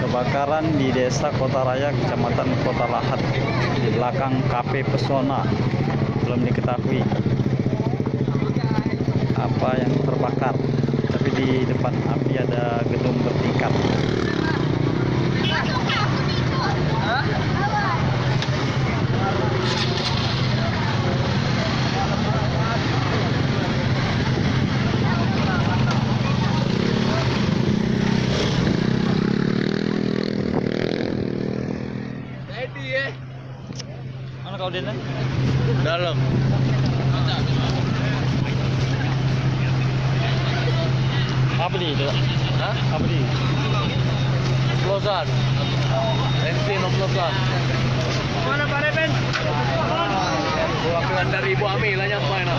Kebakaran di Desa Kota Raya, Kecamatan Kota Lahat, di belakang Cafe Pesona. Belum diketahui apa yang terbakar, tapi di depan api ada gedung bertingkat. Mana kau Dena? Dalam. Apa di itu? Hah? Apa di? Oplosan. Bensin oplosan. Mana Pak Repen? Wakilan dari Ibu Ami, lanyat mana?